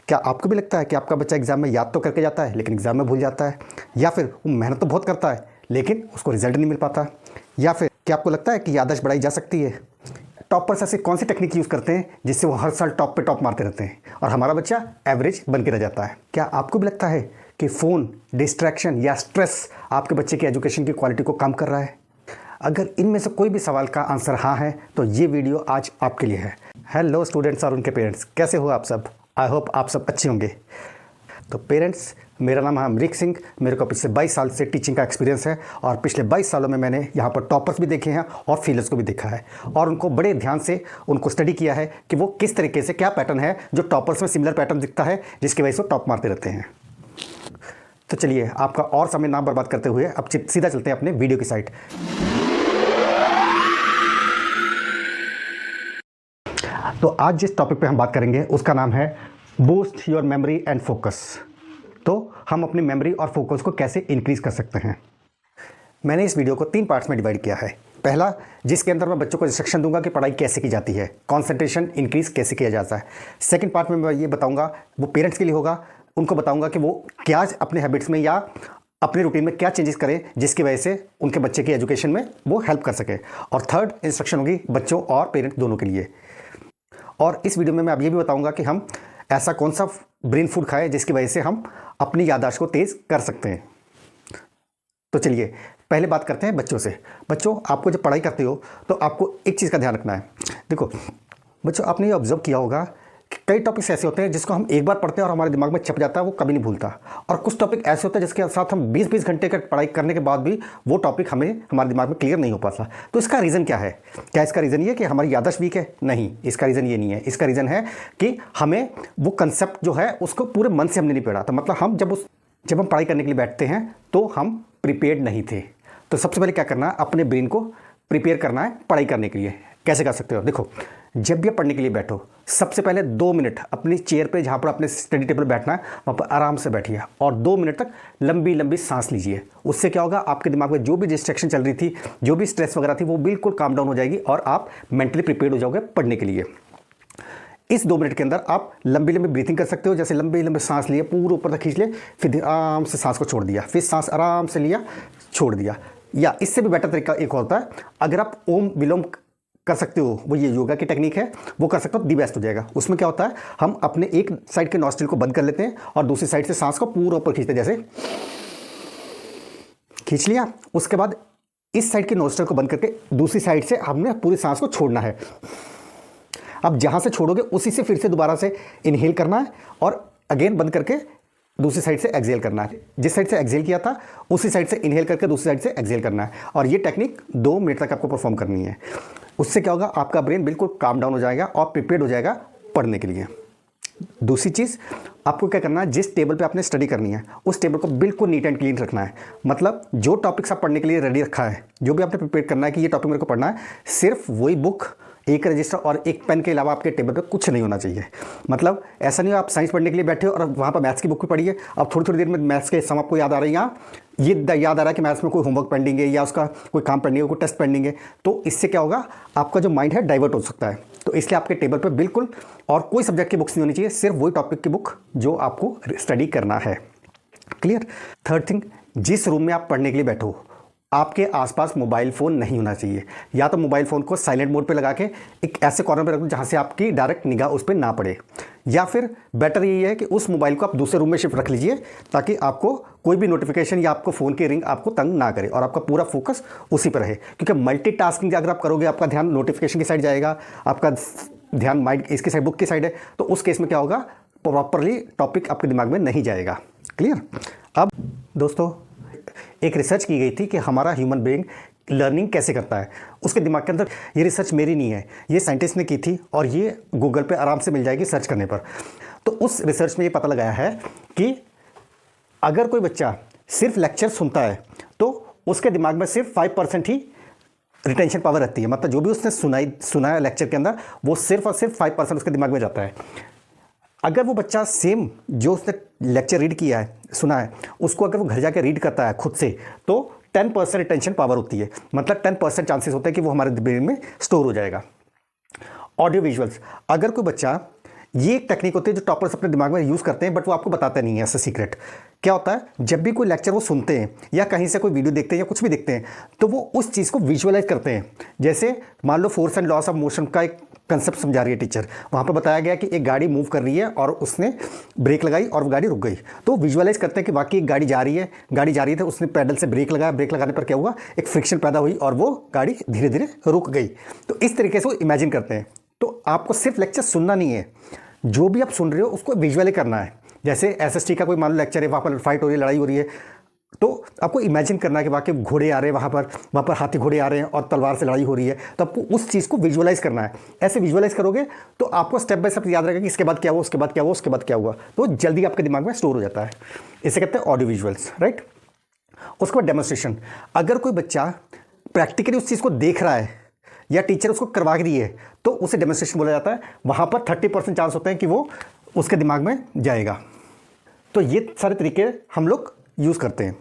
क्या आपको भी लगता है कि आपका बच्चा एग्ज़ाम में याद तो करके जाता है लेकिन एग्ज़ाम में भूल जाता है, या फिर वो मेहनत तो बहुत करता है लेकिन उसको रिजल्ट नहीं मिल पाता, या फिर क्या आपको लगता है कि याददाश्त बढ़ाई जा सकती है? टॉपर्स ऐसे कौन सी टेक्निक यूज़ करते हैं जिससे वो हर साल टॉप पे टॉप मारते रहते हैं और हमारा बच्चा एवरेज बन के रह जाता है? क्या आपको भी लगता है कि फ़ोन, डिस्ट्रैक्शन या स्ट्रेस आपके बच्चे की एजुकेशन की क्वालिटी को कम कर रहा है? अगर इनमें से कोई भी सवाल का आंसर हाँ है तो ये वीडियो आज आपके लिए है। हेलो स्टूडेंट्स और उनके पेरेंट्स, कैसे हो आप सब? आई होप आप सब अच्छे होंगे। तो पेरेंट्स, मेरा नाम है अमरीक सिंह। मेरे को पिछले 22 साल से टीचिंग का एक्सपीरियंस है और पिछले 22 सालों में मैंने यहाँ पर टॉपर्स भी देखे हैं और फेलियर्स को भी देखा है और उनको बड़े ध्यान से उनको स्टडी किया है कि वो किस तरीके से, क्या पैटर्न है जो टॉपर्स में सिमिलर पैटर्न दिखता है जिसकी वजह से वो टॉप मारते रहते हैं। तो चलिए, आपका और समय ना बर्बाद करते हुए अब सीधा चलते हैं अपने वीडियो की साइड। तो आज जिस टॉपिक पे हम बात करेंगे उसका नाम है boost your memory and focus. तो हम अपनी मेमोरी और फोकस को कैसे इंक्रीज़ कर सकते हैं। मैंने इस वीडियो को 3 पार्ट्स में डिवाइड किया है। पहला, जिसके अंदर मैं बच्चों को इंस्ट्रक्शन दूंगा कि पढ़ाई कैसे की जाती है, कंसंट्रेशन इंक्रीज़ कैसे किया जाता है। सेकंड पार्ट में मैं ये बताऊंगा, वो पेरेंट्स के लिए होगा, उनको बताऊंगा कि वो क्या अपने हैबिट्स में या अपने रूटीन में क्या चेंजेस करें जिसकी वजह से उनके बच्चे की एजुकेशन में वो हेल्प कर सके। और थर्ड इंस्ट्रक्शन होगी बच्चों और पेरेंट्स दोनों के लिए। और इस वीडियो में मैं अब ये भी बताऊंगा कि हम ऐसा कौन सा ब्रेन फूड खाएं जिसकी वजह से हम अपनी याददाश्त को तेज़ कर सकते हैं। तो चलिए पहले बात करते हैं बच्चों से। बच्चों, आपको जब पढ़ाई करते हो तो आपको एक चीज़ का ध्यान रखना है। देखो बच्चों, आपने ये ऑब्जर्व किया होगा कि कई टॉपिक्स ऐसे होते हैं जिसको हम एक बार पढ़ते हैं और हमारे दिमाग में छप जाता है, वो कभी नहीं भूलता। और कुछ टॉपिक ऐसे होते हैं जिसके साथ हम 20-20 घंटे का पढ़ाई करने के बाद भी वो टॉपिक हमें हमारे दिमाग में क्लियर नहीं हो पाता। तो इसका रीज़न क्या है? क्या इसका रीज़न ये कि हमारी याददाश्त वीक है? नहीं, इसका रीज़न ये नहीं है। इसका रीज़न है कि हमें वो कंसेप्ट जो है उसको पूरे मन से हमने नहीं पढ़ा। तो मतलब हम जब हम पढ़ाई करने के लिए बैठते हैं तो हम प्रिपेयर्ड नहीं थे। तो सबसे पहले क्या करना है, अपने ब्रेन को प्रिपेयर करना है पढ़ाई करने के लिए। कैसे कर सकते हो? देखो, जब भी पढ़ने के लिए बैठो, सबसे पहले 2 मिनट अपनी चेयर पे, जहाँ पर अपने स्टडी टेबल बैठना है वहाँ पर आराम से बैठिए और 2 मिनट तक लंबी लंबी सांस लीजिए। उससे क्या होगा, आपके दिमाग में जो भी डिस्ट्रैक्शन चल रही थी, जो भी स्ट्रेस वगैरह थी, वो बिल्कुल काम डाउन हो जाएगी और आप मेंटली प्रिपेयर्ड हो जाओगे पढ़ने के लिए। इस 2 मिनट के अंदर आप लंबी लंबी ब्रीथिंग कर सकते हो। जैसे लंबी लंबी सांस लिए, पूरे ऊपर तक खींच लिए, फिर आराम से सांस को छोड़ दिया, फिर सांस आराम से लिया, छोड़ दिया। या इससे भी बेटर तरीका एक होता है, अगर आप ओम विलोम कर सकते हो, वो ये योगा की टेक्निक है, वो कर सकते हो, दी बेस्ट हो जाएगा। उसमें क्या होता है, हम अपने एक साइड के नॉस्ट्रिल को बंद कर लेते हैं और दूसरी साइड से सांस को पूरा ऊपर खींचते हैं। जैसे खींच लिया, उसके बाद इस साइड के नॉस्ट्रिल को बंद करके दूसरी साइड से हमने पूरी सांस को छोड़ना है। अब जहां से छोड़ोगे उसी से फिर से दोबारा से इनहेल करना है और अगेन बंद करके दूसरी साइड से एक्सहेल करना है। जिस साइड से एक्सहेल किया था उसी साइड से इनहेल करके दूसरी साइड से एक्सहेल करना है। और ये टेक्निक 2 मिनट तक आपको परफॉर्म करनी है। उससे क्या होगा, आपका ब्रेन बिल्कुल काम डाउन हो जाएगा और प्रिपेयर्ड हो जाएगा पढ़ने के लिए। दूसरी चीज़, आपको क्या करना है, जिस टेबल पे आपने स्टडी करनी है उस टेबल को बिल्कुल नीट एंड क्लीन रखना है। मतलब जो टॉपिक्स आप पढ़ने के लिए रेडी रखा है, जो भी आपने प्रिपेयर करना है कि ये टॉपिक मेरे को पढ़ना है, सिर्फ वही बुक, एक रजिस्टर और एक पेन के अलावा आपके टेबल पे कुछ नहीं होना चाहिए। मतलब ऐसा नहीं हो आप साइंस पढ़ने के लिए बैठे हो और वहाँ पर मैथ्स की बुक भी पढ़िए, अब थोड़ी थोड़ी देर में मैथ्स के सम आपको याद आ रही है, यहाँ ये याद आ रहा है कि मैथ्स में कोई होमवर्क पेंडिंग है या उसका कोई काम पेंडिंग है, कोई टेस्ट पेंडिंग है। तो इससे क्या होगा, आपका जो माइंड है डाइवर्ट हो सकता है। तो इसलिए आपके टेबल पर बिल्कुल और कोई सब्जेक्ट की बुक्स नहीं होनी चाहिए, सिर्फ वही टॉपिक की बुक जो आपको स्टडी करना है। क्लियर? थर्ड थिंग, जिस रूम में आप पढ़ने के लिए बैठो आपके आसपास मोबाइल फ़ोन नहीं होना चाहिए। या तो मोबाइल फ़ोन को साइलेंट मोड पे लगा के एक ऐसे कॉर्नर पे रख दो जहाँ से आपकी डायरेक्ट निगाह उस पर ना पड़े, या फिर बेटर यही है कि उस मोबाइल को आप दूसरे रूम में शिफ्ट रख लीजिए ताकि आपको कोई भी नोटिफिकेशन या आपको फ़ोन की रिंग आपको तंग ना करे और आपका पूरा फोकस उसी पर रहे। क्योंकि मल्टीटास्किंग अगर आप करोगे, आपका ध्यान नोटिफिकेशन की साइड जाएगा, आपका ध्यान माइंड इसकी साइड, बुक की साइड है, तो उस केस में क्या होगा, प्रॉपरली टॉपिक आपके दिमाग में नहीं जाएगा। क्लियर? अब दोस्तों, एक रिसर्च की गई थी कि हमारा ह्यूमन ब्रेन लर्निंग कैसे करता है। उसके दिमाग के अंदर, ये रिसर्च मेरी नहीं है, ये साइंटिस्ट ने की थी और ये गूगल पे आराम से मिल जाएगी सर्च करने पर। तो उस रिसर्च में ये पता लगाया है कि अगर कोई बच्चा सिर्फ लेक्चर सुनता है तो उसके दिमाग में सिर्फ 5% ही रिटेंशन पावर रहती है। मतलब जो भी उसने सुना है लेक्चर के अंदर, वो सिर्फ और सिर्फ 5% उसके दिमाग में जाता है। अगर वो बच्चा सेम जो उसने लेक्चर रीड किया है, सुना है, उसको अगर वो घर जाके रीड करता है खुद से, तो 10% रिटेंशन पावर होती है। मतलब 10% चांसेस होते हैं कि वो हमारे ब्रेन में स्टोर हो जाएगा। ऑडियो विजुअल्स, अगर कोई बच्चा ये एक टेक्निक होती है जो टॉपर्स अपने दिमाग में यूज़ करते हैं, बट वो आपको बताते नहीं है ऐसा सीक्रेट। क्या होता है, जब भी कोई लेक्चर वो सुनते हैं या कहीं से कोई वीडियो देखते हैं या कुछ भी देखते हैं, तो वो उस चीज़ को विजुअलाइज करते हैं। जैसे मान लो force and laws of motion का एक कंसेप्ट समझा रही है टीचर, वहाँ पर बताया गया कि एक गाड़ी मूव कर रही है और उसने ब्रेक लगाई और वो गाड़ी रुक गई, तो विजुअलाइज करते हैं कि वाकई एक गाड़ी जा रही है, तो उसने पैडल से ब्रेक लगाया, ब्रेक लगाने पर क्या हुआ, एक फ्रिक्शन पैदा हुई और वो गाड़ी धीरे धीरे रुक गई। तो इस तरीके से वो इमेजिन करते हैं। तो आपको सिर्फ लेक्चर सुनना नहीं है, जो भी आप सुन रहे हो उसको विजुअली करना है। जैसे एसएसटी का कोई मान लो लेक्चर है, वहाँ पर फाइट हो रही है, लड़ाई हो रही है, तो आपको इमेजिन करना है कि वाकई घोड़े आ रहे हैं, वहाँ पर हाथी घोड़े आ रहे हैं और तलवार से लड़ाई हो रही है, तो आपको उस चीज़ को विजुअलाइज करना है। ऐसे विजुअलाइज करोगे तो आपको स्टेप बाय स्टेप याद रहेगा कि इसके बाद क्या हुआ, उसके बाद क्या हुआ, उसके बाद क्या हुआ, तो जल्दी आपके दिमाग में स्टोर हो जाता है। इसे कहते हैं ऑडियो विजुअल्स, राइट। उसके बाद डेमोन्स्ट्रेशन। अगर कोई बच्चा प्रैक्टिकली उस चीज़ को देख रहा है या टीचर उसको करवा रही है, तो उसे डेमोन्स्ट्रेशन बोला जाता है। वहाँ पर 30% चांस होते हैं कि वो उसके दिमाग में जाएगा। तो ये सारे तरीके हम लोग यूज़ करते हैं।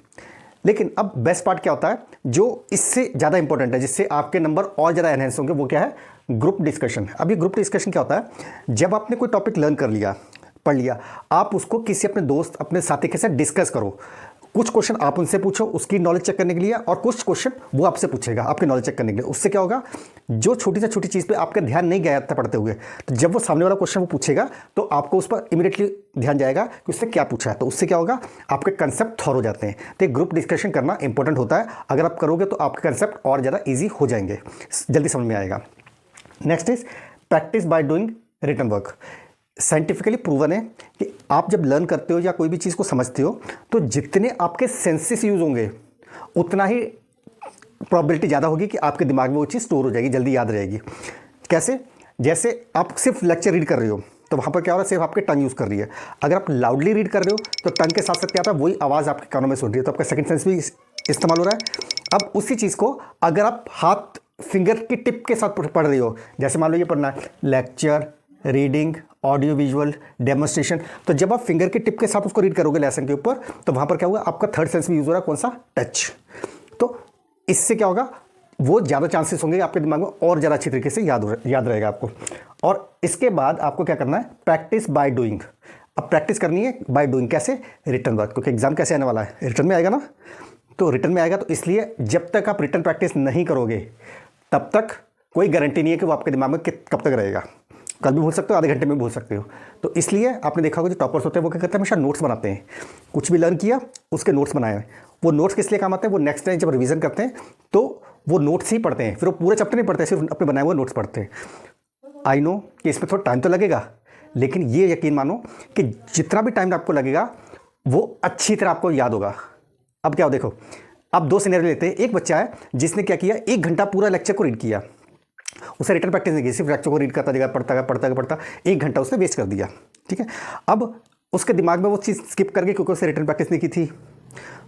लेकिन अब बेस्ट पार्ट क्या होता है, जो इससे ज़्यादा इंपॉर्टेंट है, जिससे आपके नंबर और ज़्यादा एनहेंस होंगे, वो क्या है, ग्रुप डिस्कशन। अब ये ग्रुप डिस्कशन क्या होता है, जब आपने कोई टॉपिक लर्न कर लिया, पढ़ लिया, आप उसको किसी अपने दोस्त, अपने साथी के साथ डिस्कस करो। कुछ क्वेश्चन आप उनसे पूछो उसकी नॉलेज चेक करने के लिए, और कुछ क्वेश्चन वो आपसे पूछेगा आपकी नॉलेज चेक करने के लिए। उससे क्या होगा, जो छोटी से छोटी चीज़ पे आपका ध्यान नहीं गया था पढ़ते हुए, तो जब वो सामने वाला क्वेश्चन वो पूछेगा तो आपको उस पर इमीडिएटली ध्यान जाएगा कि उससे क्या पूछा है। तो उससे क्या होगा, आपके कंसेप्ट थॉर हो जाते हैं। तो ग्रुप डिस्कशन करना इंपॉर्टेंट होता है। अगर आप करोगे तो आपके कंसेप्ट और ज़्यादा ईजी हो जाएंगे, जल्दी समझ में आएगा। Next is practice by doing written work. Scientifically proven है कि आप जब लर्न करते हो या कोई भी चीज़ को समझते हो, तो जितने आपके सेंसेस यूज़ होंगे उतना ही प्रोबेबिलिटी ज़्यादा होगी कि आपके दिमाग में वो चीज़ स्टोर हो जाएगी, जल्दी याद रहेगी। कैसे, जैसे आप सिर्फ लेक्चर रीड कर रहे हो तो वहाँ पर क्या हो रहा है, सिर्फ आपके टंग यूज़ कर रही है। अगर आप लाउडली रीड कर रहे हो तो टंग के साथ साथ क्या होता है, वही आवाज़ आपके कानों में सुन रही है, तो आपका सेकंड सेंस भी इस्तेमाल हो रहा है। अब उसी चीज़ को अगर आप हाथ फिंगर की टिप के साथ पढ़ रही हो, जैसे मान लो ये पढ़ना है lecture, reading, audio visual, demonstration, तो जब आप फिंगर के टिप के साथ उसको रीड करोगे लेसन के ऊपर, तो वहाँ पर क्या होगा, आपका थर्ड सेंस भी यूज़ हो रहा है, कौन सा, टच। तो इससे क्या होगा, वो ज़्यादा चांसेस होंगे आपके दिमाग में और ज़्यादा अच्छी तरीके से याद रहेगा आपको। और इसके बाद आपको क्या करना है, प्रैक्टिस बाय डूइंग। अब प्रैक्टिस करनी है बाय डूइंग, कैसे, रिटन वर्क, क्योंकि एग्जाम कैसे आने वाला है, रिटन में आएगा ना, तो रिटन में आएगा। तो इसलिए जब तक आप रिटन प्रैक्टिस नहीं करोगे तब तक कोई गारंटी नहीं है कि वो आपके दिमाग में कब तक रहेगा। कल भी भूल सकते हो, आधे घंटे में भूल सकते हो। तो इसलिए आपने देखा होगा जो टॉपर्स होते हैं वो क्या करते हैं, हमेशा नोट्स बनाते हैं। कुछ भी लर्न किया उसके नोट्स बनाए हैं। वो नोट्स किस लिए काम आते हैं, वो नेक्स्ट टाइम जब रिवीजन करते हैं तो वो नोट्स ही पढ़ते हैं, फिर वो पूरे चैप्टर नहीं पढ़ते, सिर्फ अपने बनाए हुए नोट्स पढ़ते हैं। आई नो कि इसमें थोड़ा टाइम तो लगेगा, लेकिन ये यकीन मानो कि जितना भी टाइम आपको लगेगा वो अच्छी तरह आपको याद होगा। अब क्या हो, देखो अब दो सिनेरियो लेते हैं। एक बच्चा है जिसने क्या किया, 1 घंटा पूरा लेक्चर को रीड किया, उसे रिटन प्रैक्टिस नहीं की, सिर्फ लेक्चर को रीड करता जगह पढ़ता 1 घंटा उसने वेस्ट कर दिया, ठीक है। अब उसके दिमाग में वो चीज़ स्किप कर गई क्योंकि उसने रिटन प्रैक्टिस नहीं की थी,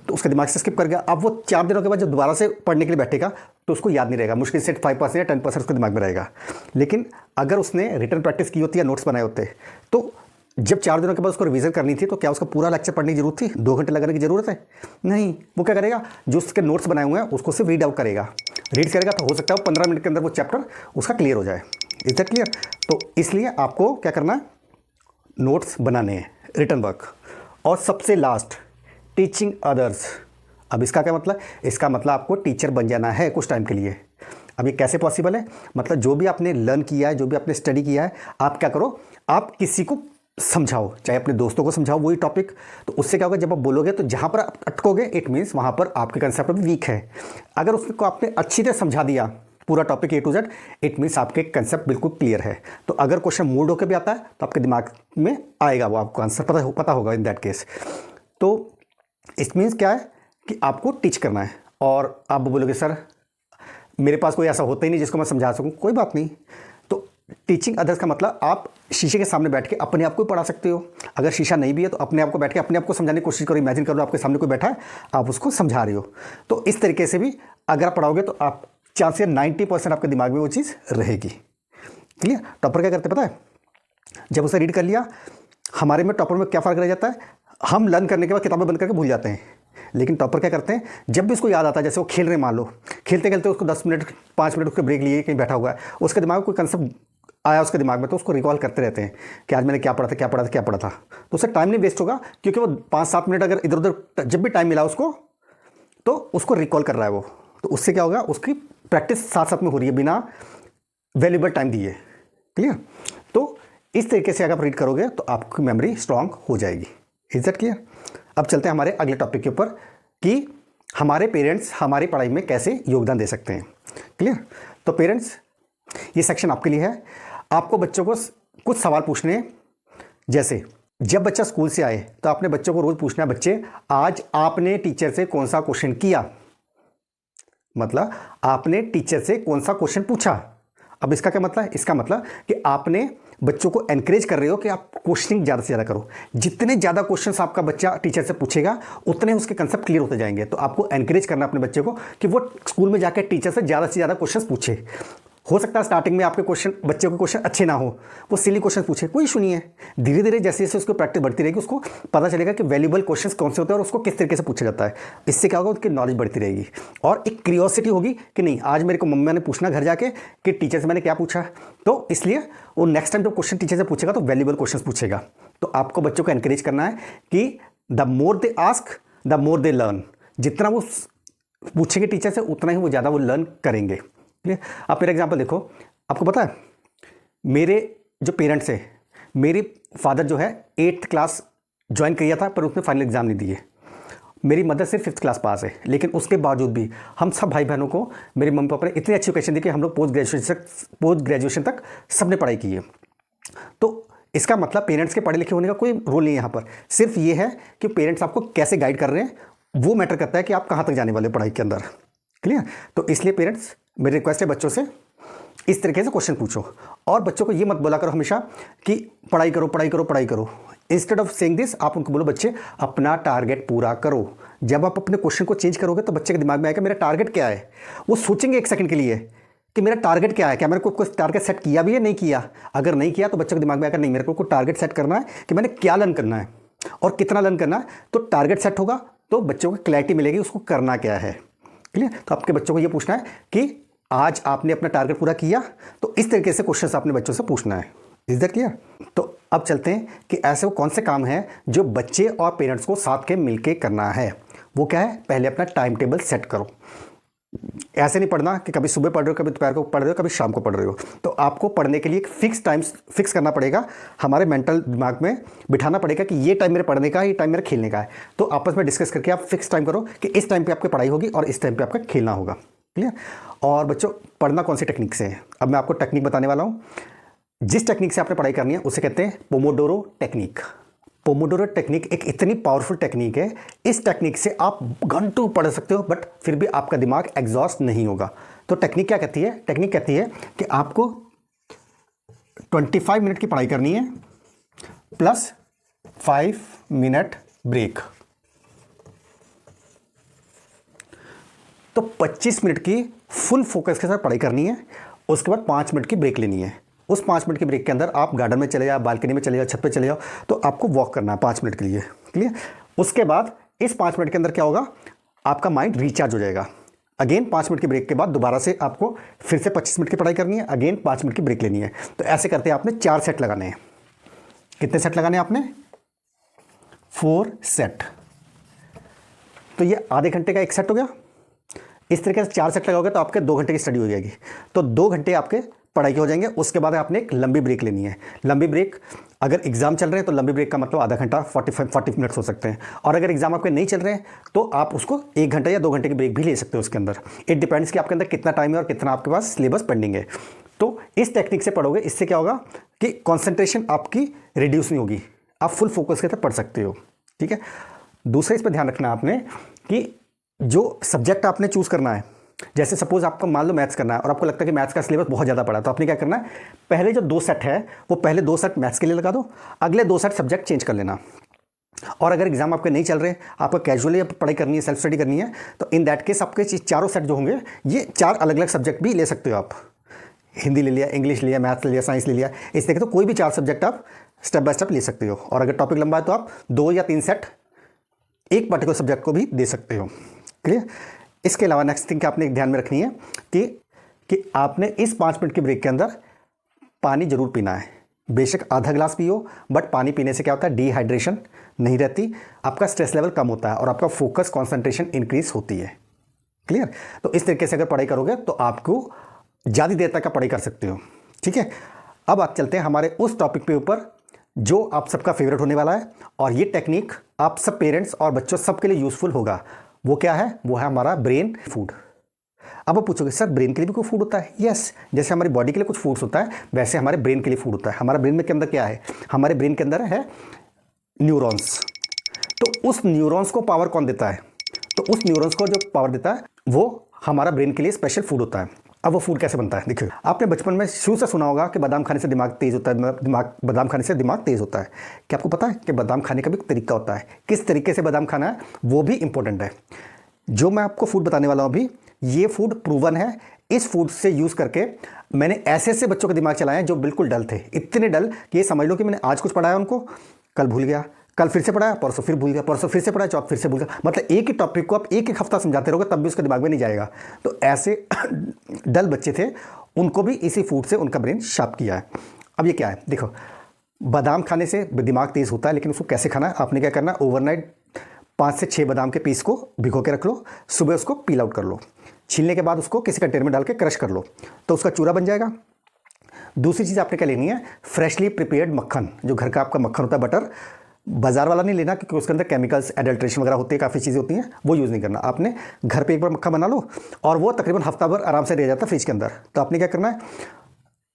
तो उसके दिमाग से स्किप कर गया। अब वो 4 दिनों के बाद जब दोबारा से पढ़ने के लिए बैठेगा तो उसको याद नहीं रहेगा, मुश्किल से 5% या 10% उसके दिमाग में रहेगा। लेकिन अगर उसने रिटन प्रैक्टिस की होती या नोट्स बनाए होते, तो जब 4 दिनों के बाद उसको रिवीजन करनी थी तो क्या उसका पूरा लेक्चर पढ़ने की जरूरत थी, 2 घंटे लगाने की जरूरत है, नहीं। वो क्या करेगा, जो उसके नोट्स बनाए हुए हैं उसको सिर्फ रीड आउट करेगा, रीड करेगा, तो हो सकता है 15 मिनट के अंदर वो चैप्टर उसका क्लियर हो जाए। Is that clear? तो इसलिए आपको क्या करना है, नोट्स बनाने हैं, रिटन वर्क। और सबसे लास्ट, टीचिंग अदर्स। अब इसका क्या मतलब, इसका मतलब आपको टीचर बन जाना है कुछ टाइम के लिए। अब ये कैसे पॉसिबल है, मतलब जो भी आपने लर्न किया है, जो भी आपने स्टडी किया है, आप क्या करो, आप किसी को समझाओ, चाहे अपने दोस्तों को समझाओ वही टॉपिक। तो उससे क्या होगा, जब आप बोलोगे तो जहाँ पर आप अटकोगे इट मीन्स वहाँ पर आपके कंसेप्ट भी वीक है। अगर उसको आपने अच्छी तरह समझा दिया पूरा topic A to Z, it means आपके कंसेप्ट बिल्कुल क्लियर है। तो अगर क्वेश्चन मूड होकर भी आता है तो आपके दिमाग में आएगा, वो आपको आंसर पता होगा इन दैट केस। तो इट मीन्स क्या है कि आपको टीच करना है। और आप बोलोगे सर मेरे पास कोई ऐसा होता ही नहीं जिसको मैं समझा सकूँ, कोई बात नहीं। तो टीचिंग अदर्स का मतलब आप शीशे के सामने बैठ के अपने आप को पढ़ा सकते हो। अगर शीशा नहीं भी है तो अपने आप को बैठ के अपने आप को समझाने की कोशिश करो। इमेजिन कर लो आपके सामने कोई बैठा है, आप उसको समझा रहे हो। तो इस तरीके से भी अगर आप पढ़ाओगे तो आप चांस 90% आपके दिमाग में वो चीज़ रहेगी। क्लियर? टॉपर क्या करते पता है, जब उसे रीड कर लिया, हमारे में टॉपर में क्या फ़र्क रह जाता है, हम लर्न करने के बाद किताबें बंद करके भूल जाते हैं। लेकिन टॉपर क्या करते हैं, जब भी उसको याद आता है, जैसे वो खेल रहे हैं, मान लो खेलते खेलते उसको 10 मिनट 5 मिनट उसके ब्रेक लिए कहीं बैठा हुआ है, उसके दिमाग में कोई कंसेप्ट आया उसके दिमाग में, तो उसको रिकॉल करते रहते हैं कि आज मैंने क्या पढ़ा था, क्या पढ़ा था, क्या पढ़ा था। तो उससे टाइम नहीं वेस्ट होगा, क्योंकि वो 5-7 मिनट अगर इधर उधर जब भी टाइम मिला उसको, तो उसको रिकॉल कर रहा है वो। तो उससे क्या होगा, उसकी प्रैक्टिस साथ साथ में हो रही है बिना वैल्यूबल टाइम दिए। क्लियर? तो इस तरीके से अगर आप रीड करोगे तो आपकी मेमोरी स्ट्रांग हो जाएगी। Is that clear? अब चलते हैं हमारे अगले टॉपिक के ऊपर कि हमारे पेरेंट्स हमारी पढ़ाई में कैसे योगदान दे सकते हैं। क्लियर? तो पेरेंट्स, ये सेक्शन आपके लिए है। आपको बच्चों को कुछ सवाल पूछने हैं। जैसे जब बच्चा स्कूल से आए तो आपने बच्चों को रोज पूछना है, बच्चे आज आपने टीचर से कौन सा क्वेश्चन किया, मतलब आपने टीचर से कौन सा क्वेश्चन पूछा। अब इसका क्या मतलब है? इसका मतलब कि आपने बच्चों को एनकरेज कर रहे हो कि आप क्वेश्चनिंग ज़्यादा से ज़्यादा करो। जितने ज़्यादा क्वेश्चंस आपका बच्चा टीचर से पूछेगा उतने उसके कंसेप्ट क्लियर होते जाएंगे। तो आपको एनकरेज करना अपने बच्चे को कि वो स्कूल में जाकर टीचर से ज़्यादा क्वेश्चंस पूछे। हो सकता है स्टार्टिंग में आपके क्वेश्चन, बच्चे के क्वेश्चन अच्छे ना हो, वो सिली क्वेश्चन पूछे, कोई इशू नहीं है। धीरे धीरे जैसे जैसे उसको प्रैक्टिस बढ़ती रहेगी, उसको पता चलेगा कि वैल्यूबल क्वेश्चंस कौन से होते हैं और उसको किस तरीके से पूछा जाता है। इससे क्या होगा, उसकी नॉलेज बढ़ती रहेगी और एक क्यूरियोसिटी होगी कि नहीं, आज मेरे को मम्मा ने पूछना घर जाके कि टीचर से मैंने क्या पूछा। तो इसलिए वो नेक्स्ट टाइम जब क्वेश्चन टीचर से पूछेगा तो वैल्यूबल क्वेश्चन पूछेगा। तो आपको बच्चों को एनकरेज करना है कि the more they ask the more they learn. जितना वो पूछेंगे टीचर से उतना ही वो ज़्यादा वो लर्न करेंगे। आप मेरा एग्जाम्पल देखो, आपको पता है मेरे जो पेरेंट्स हैं, मेरे फादर जो है 8th क्लास ज्वाइन किया था पर उसने फाइनल एग्जाम नहीं दिए। मेरी मदर सिर्फ 5th क्लास पास है, लेकिन उसके बावजूद भी हम सब भाई बहनों को मेरे मम्मी पापा ने इतनी अच्छी एजुकेशन दी कि हम लोग पोस्ट ग्रेजुएशन तक सबने पढ़ाई की है। तो इसका मतलब पेरेंट्स के पढ़े लिखे होने का कोई रोल नहीं है यहाँ पर। सिर्फ ये है कि पेरेंट्स आपको कैसे गाइड कर रहे हैं, वो मैटर करता है कि आप कहाँ तक जाने वाले पढ़ाई के अंदर। क्लियर? तो इसलिए पेरेंट्स, मेरी रिक्वेस्ट है बच्चों से इस तरीके से क्वेश्चन पूछो और बच्चों को ये मत बोला करो हमेशा कि पढ़ाई करो पढ़ाई करो पढ़ाई करो। इंस्टेड ऑफ सेइंग दिस, आप उनको बोलो बच्चे अपना टारगेट पूरा करो। जब आप अपने क्वेश्चन को चेंज करोगे तो बच्चे के दिमाग में आएगा मेरा टारगेट क्या है। वो सोचेंगे एक सेकंड के लिए कि मेरा टारगेट क्या है, क्या मैंने कोई टारगेट सेट किया भी है, नहीं किया। अगर नहीं किया तो बच्चे के दिमाग में आएगा नहीं, मेरे को कोई टारगेट सेट करना है कि मैंने क्या लर्न करना है और कितना लर्न करना है। तो टारगेट सेट होगा तो बच्चों को क्लैरिटी मिलेगी उसको करना क्या है। क्लियर? तो आपके बच्चों को ये पूछना है कि आज आपने अपना टारगेट पूरा किया, तो इस तरीके से क्वेश्चंस आपने बच्चों से पूछना है। Is that clear? तो अब चलते हैं कि ऐसे वो कौन से काम हैं जो बच्चे और पेरेंट्स को साथ के मिलके करना है। वो क्या है? पहले अपना टाइम टेबल सेट करो। ऐसे नहीं पढ़ना कि कभी सुबह पढ़ रहे हो, कभी दोपहर को पढ़ रहे हो, कभी शाम को पढ़ रहे हो। तो आपको पढ़ने के लिए एक फिक्स टाइम फिक्स करना पड़ेगा, हमारे मेंटल दिमाग में बिठाना पड़ेगा कि ये टाइम मेरे पढ़ने का है, ये टाइम मेरा खेलने का है। तो आपस में डिस्कस करके आप फिक्स टाइम करो कि इस टाइम पे आपकी पढ़ाई होगी और इस टाइम पे आपका खेलना होगा। क्लियर? और बच्चों, पढ़ना कौन सी टेक्निक से है, अब मैं आपको टेक्निक बताने वाला हूँ। जिस टेक्निक से आपने पढ़ाई करनी है उसे कहते हैं पोमोडोरो टेक्निक। पोमोडोरो टेक्निक एक इतनी पावरफुल टेक्निक है, इस टेक्निक से आप घंटों पढ़ सकते हो बट फिर भी आपका दिमाग एग्जॉस्ट नहीं होगा। तो टेक्निक क्या कहती है? टेक्निक कहती है कि आपको 25 मिनट की पढ़ाई करनी है प्लस 5 मिनट ब्रेक। तो 25 मिनट की फुल फोकस के साथ पढ़ाई करनी है, उसके बाद 5 मिनट की ब्रेक लेनी है। उस 5 मिनट के ब्रेक के अंदर आप गार्डन में चले जाओ, बालकनी में चले जाओ, छत पे चले जाओ, तो आपको वॉक करना है 5 मिनट के लिए। क्लियर? उसके बाद इस 5 मिनट के अंदर क्या होगा, आपका माइंड रिचार्ज हो जाएगा। अगेन 5 मिनट के ब्रेक के बाद दोबारा से आपको फिर से 25 मिनट की पढ़ाई करनी है, अगेन 5 मिनट की ब्रेक लेनी है। तो ऐसे करते आपने 4 सेट लगाने हैं। कितने सेट लगाने हैं आपने? 4 सेट। तो ये आधे घंटे का एक सेट हो गया। इस तरीके से 4 सेट लगाओगे तो आपके 2 घंटे की स्टडी हो जाएगी। तो 2 घंटे आपके पढ़ाई के हो जाएंगे। उसके बाद आपने एक लंबी ब्रेक लेनी है। लंबी ब्रेक, अगर एग्जाम चल रहे हैं तो लंबी ब्रेक का मतलब आधा घंटा 40 मिनट्स हो सकते हैं, और अगर एग्जाम आपके नहीं चल रहे हैं तो आप उसको 1 घंटा या 2 घंटे की ब्रेक भी ले सकते हो उसके अंदर। इट डिपेंड्स कि आपके अंदर कितना टाइम है और कितना आपके पास सिलेबस पेंडिंग है। तो इस टेक्निक से पढ़ोगे, इससे क्या होगा कि कॉन्सेंट्रेशन आपकी रिड्यूस नहीं होगी, आप फुल फोकस के साथ पढ़ सकते हो। ठीक है? दूसरा इस पर ध्यान रखना आपने कि जो सब्जेक्ट आपने चूज़ करना है, जैसे सपोज आपको मान लो मैथ्स करना है और आपको लगता है कि मैथ्स का सिलेबस बहुत ज़्यादा पड़ा, तो आपने क्या करना है, पहले जो 2 सेट है वो पहले 2 सेट मैथ्स के लिए लगा दो, अगले 2 सेट सब्जेक्ट चेंज कर लेना। और अगर एग्जाम आपके नहीं चल रहे, आपको कैजुअली पढ़ाई करनी है, सेल्फ स्टडी करनी है, तो इन दैट केस आपके चारों सेट जो होंगे ये 4 अलग अलग सब्जेक्ट भी ले सकते हो आप। हिंदी ले लिया, इंग्लिश ले लिया, मैथ्स ले लिया, साइंस ले लिया, इस तरीके तो कोई भी 4 सब्जेक्ट आप स्टेप बाय स्टेप ले सकते हो। और अगर टॉपिक लंबा है तो आप 2 या 3 सेट एक पर्टिकुलर सब्जेक्ट को भी दे सकते हो। क्लियर? इसके अलावा नेक्स्ट थिंग आपने ध्यान में रखनी है कि आपने इस 5 मिनट की ब्रेक के अंदर पानी जरूर पीना है, बेशक आधा गिलास पियो, बट पानी पीने से क्या होता है, डिहाइड्रेशन नहीं रहती, आपका स्ट्रेस लेवल कम होता है और आपका फोकस कॉन्सेंट्रेशन इंक्रीज होती है। क्लियर? तो इस तरीके से अगर पढ़ाई करोगे तो आपको ज़्यादा देर तक का पढ़ाई कर सकते हो। ठीक है, अब आप चलते हैं हमारे उस टॉपिक पे ऊपर जो आप सबका फेवरेट होने वाला है, और ये टेक्निक आप सब पेरेंट्स और बच्चों सबके लिए यूजफुल होगा। वो क्या है? वो है हमारा ब्रेन फूड। अब आप पूछोगे सर ब्रेन के लिए भी कोई फूड होता है? यस, जैसे हमारी बॉडी के लिए कुछ फूड्स होता है वैसे हमारे ब्रेन के लिए फूड होता है। हमारा ब्रेन में के अंदर क्या है? हमारे ब्रेन के अंदर है न्यूरॉन्स। तो उस न्यूरॉन्स को पावर कौन देता है? तो उस न्यूरॉन्स को जो पावर देता है वो हमारा ब्रेन के लिए स्पेशल फूड होता है। अब वो फूड कैसे बनता है? देखिए, आपने बचपन में शुरू से सुना होगा कि बादाम खाने से दिमाग तेज होता है, बादाम खाने से दिमाग तेज होता है। क्या आपको पता है कि बादाम खाने का भी तरीका होता है? किस तरीके से बादाम खाना है वो भी इंपॉर्टेंट है। जो मैं आपको फूड बताने वाला हूँ अभी, ये फूड प्रूवन है। इस फूड से यूज़ करके मैंने ऐसे ऐसे बच्चों के दिमाग चलाए हैं जो बिल्कुल डल थे, इतने डल कि ये समझ लो कि मैंने आज कुछ पढ़ाया उनको, कल भूल गया, कल फिर से पढ़ाया, परसों फिर भूल गया, परसों फिर से पढ़ाया, चौथ फिर से भूल गया। मतलब एक ही टॉपिक को आप एक एक हफ्ता समझाते रहोगे तब भी उसके दिमाग में नहीं जाएगा। तो ऐसे डल बच्चे थे, उनको भी इसी फूड से उनका ब्रेन शार्प किया है। अब ये क्या है? देखो, बादाम खाने से दिमाग तेज़ होता है, लेकिन उसको कैसे खाना है? आपने क्या करना है, ओवरनाइट 5 से 6 बादाम के पीस को भिगो के रख लो, सुबह उसको पील आउट कर लो, छीलने के बाद उसको किसी कंटेनर में डाल के क्रश कर लो, तो उसका चूरा बन जाएगा। दूसरी चीज़ आपने क्या लेनी है? फ्रेशली प्रिपेयर्ड मक्खन, जो घर का आपका मक्खन होता है, बटर, बाजार वाला नहीं लेना क्योंकि उसके अंदर केमिकल्स, एडल्ट्रेशन वगैरह होती है, काफ़ी चीज़ें होती हैं, वो यूज़ नहीं करना। आपने घर पे एक बार मक्खन बना लो और वो तकरीबन हफ्ता भर आराम से रह जाता है फ्रिज के अंदर। तो आपने क्या करना है,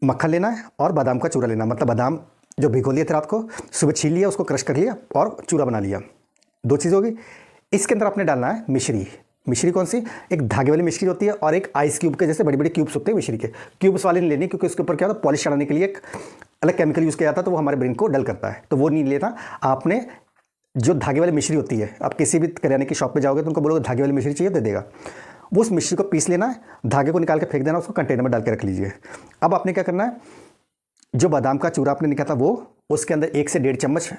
मक्खन लेना है और बादाम का चूरा लेना, मतलब बादाम जो भिगो लिए थे रात को, सुबह छील लिया, उसको क्रश कर लिया और चूरा बना लिया। 2 चीज़ होगी। इसके अंदर आपने डालना है मिश्री। मिश्री कौन सी? एक धागे वाली मिश्री होती है और एक आइस क्यूब के जैसे बड़ी बड़ी क्यूब्स होते हैं मिश्री के। क्यूब्स वाले नहीं लेनी क्योंकि उसके ऊपर क्या होता है, पॉलिश चढ़ाने के लिए एक अलग केमिकल यूज़ किया जाता है, तो वो हमारे ब्रेन को डल करता है, तो वो नहीं लेना। आपने जो धागे वाली मिश्री होती है, आप किसी भी करियाने की शॉप पे जाओगे तो उनको बोलोगे धागे वाली मिश्री चाहिए, दे देगा। वो उस मिश्री को पीस लेना है, धागे को निकाल के फेंक देना, उसको कंटेनर में डाल के रख लीजिए। अब आपने क्या करना है, जो बादाम का चूरा आपने निकाला था वो, उसके अंदर 1 से 1.5 चम्मच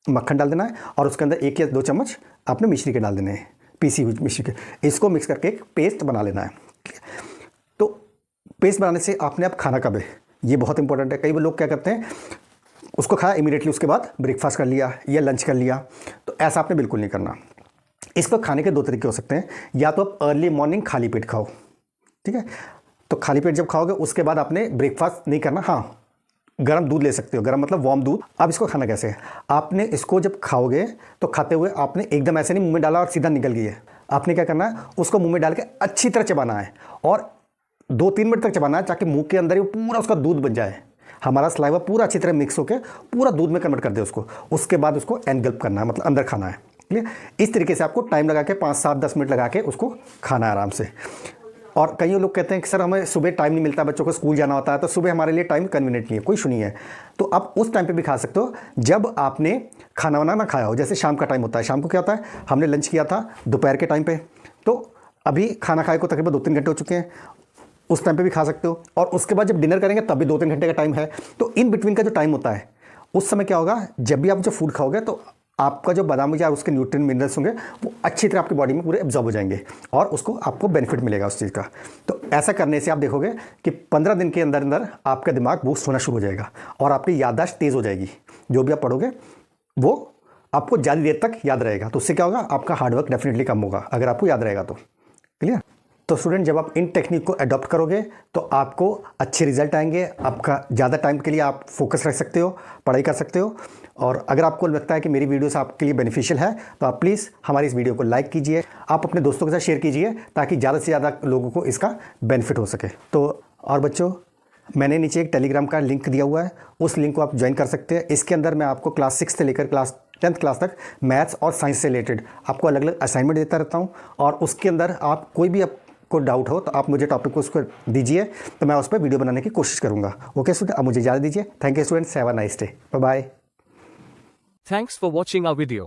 मक्खन डाल देना है और उसके अंदर 1 या 2 चम्मच आपने मिश्री के डाल देने हैं, पीसी हुई मिश्री के। इसको मिक्स करके एक पेस्ट बना लेना है। तो पेस्ट बनाने से आपने अब खाना कब है, ये बहुत इंपॉर्टेंट है। कई लोग क्या करते हैं, उसको खाया इमीडिएटली, उसके बाद ब्रेकफास्ट कर लिया या लंच कर लिया, तो ऐसा आपने बिल्कुल नहीं करना। इसको खाने के 2 तरीके हो सकते हैं, या तो आप अर्ली मॉर्निंग खाली पेट खाओ, ठीक है। तो खाली पेट जब खाओगे उसके बाद आपने ब्रेकफास्ट नहीं करना। हाँ, गर्म दूध ले सकते हो, गर्म मतलब वार्म दूध। अब इसको खाना कैसे है? आपने इसको जब खाओगे तो खाते हुए आपने एकदम ऐसे नहीं मुंह में डाला और सीधा निकल गई है। आपने क्या करना है, उसको मुंह में डाल के अच्छी तरह चबाना है और 2-3 मिनट तक चबाना है, ताकि मुंह के अंदर ही पूरा उसका दूध बन जाए। हमारा सलाइवा पूरा अच्छी तरह मिक्स होकर पूरा दूध में कन्वर्ट कर दे उसको। उसके बाद उसको एनगल्प करना है, मतलब अंदर खाना है। क्लियर? इस तरीके से आपको टाइम लगा के 5-7-10 मिनट लगा के उसको खाना है आराम से। और कई लोग कहते हैं कि सर हमें सुबह टाइम नहीं मिलता, बच्चों को स्कूल जाना होता है, तो सुबह हमारे लिए टाइम कन्वीनियंट नहीं है। कोई इशू नहीं है, तो आप उस टाइम पे भी खा सकते हो जब आपने खाना वाना ना खाया हो। जैसे शाम का टाइम होता है, शाम को क्या होता है, हमने लंच किया था दोपहर के टाइम पे, तो अभी खाना खाए को तकरीबन 2-3 घंटे हो चुके हैं, उस टाइम पे भी खा सकते हो। और उसके बाद जब डिनर करेंगे तब भी 2-3 घंटे का टाइम है। तो इन बिटवीन का जो टाइम होता है, उस समय क्या होगा, जब भी आप जो फूड खाओगे तो आपका जो बादाम या उसके न्यूट्रिएंट मिनरल्स होंगे वो अच्छी तरह आपकी बॉडी में पूरे एब्जॉर्ब हो जाएंगे और उसको आपको बेनिफिट मिलेगा उस चीज़ का। तो ऐसा करने से आप देखोगे कि 15 दिन के अंदर अंदर आपका दिमाग बूस्ट होना शुरू हो जाएगा और आपकी याददाश्त तेज़ हो जाएगी। जो भी आप पढ़ोगे वो आपको ज़्यादा देर तक याद रहेगा। तो उससे क्या होगा, आपका हार्डवर्क डेफिनेटली कम होगा अगर आपको याद रहेगा तो। क्लियर? तो स्टूडेंट, जब आप इन टेक्निक को अडॉप्ट करोगे तो आपको अच्छे रिजल्ट आएंगे। आपका ज़्यादा टाइम के लिए आप फोकस रख सकते हो, पढ़ाई कर सकते हो। और अगर आपको लगता है कि मेरी वीडियोस आपके लिए बेनिफिशियल है तो आप प्लीज़ हमारी इस वीडियो को लाइक कीजिए, आप अपने दोस्तों के साथ शेयर कीजिए ताकि ज़्यादा से ज़्यादा लोगों को इसका बेनिफिट हो सके। तो और बच्चों, मैंने नीचे एक टेलीग्राम का लिंक दिया हुआ है, उस लिंक को आप ज्वाइन कर सकते हैं। इसके अंदर मैं आपको क्लास 6 से लेकर क्लास 10th क्लास तक मैथ्स और साइंस से रिलेटेड आपको अलग अलग असाइनमेंट देता रहता हूँ। और उसके अंदर आप कोई भी को डाउट हो तो आप मुझे टॉपिक को उसको दीजिए, तो मैं उस पर वीडियो बनाने की कोशिश करूँगा। ओके स्टूडेंट, अब मुझे इजाज़त दीजिए। Thank you students, have a nice day, bye bye. Thanks for watching our video.